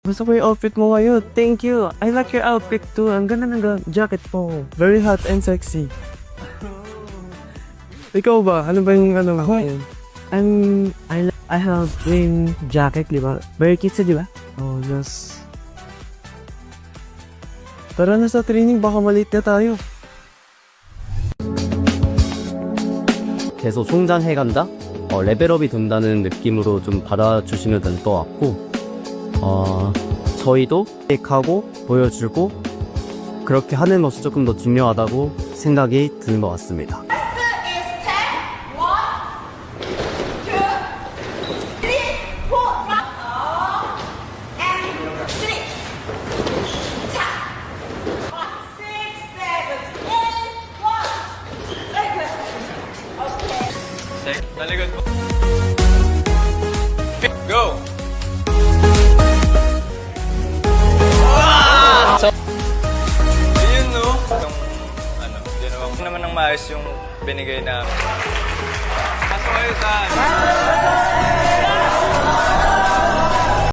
Gusto ko yung outfit mo ngayon. Thank you. I like your outfit too. Ang ganda ng jacket mo. Very hot and sexy. Ikaw ba? Ano ba yung ano? Ako yun. I have green jacket, di ba? Very cute di ba? Oh, yes. Tara na sa training, baka malate na tayo. 계속 성장해간다? 레벨업이 된다는 느낌으로 좀 받아주시면 될 것 같고 저희도 하고 보여주고 그렇게 하는 것이 조금 더 중요하다고 생각이 드는 것 같습니다. Talikod mo. Go! So, yun no? Itong, ginawa ko naman ng maayos yung binigay na. Pasok kayo sa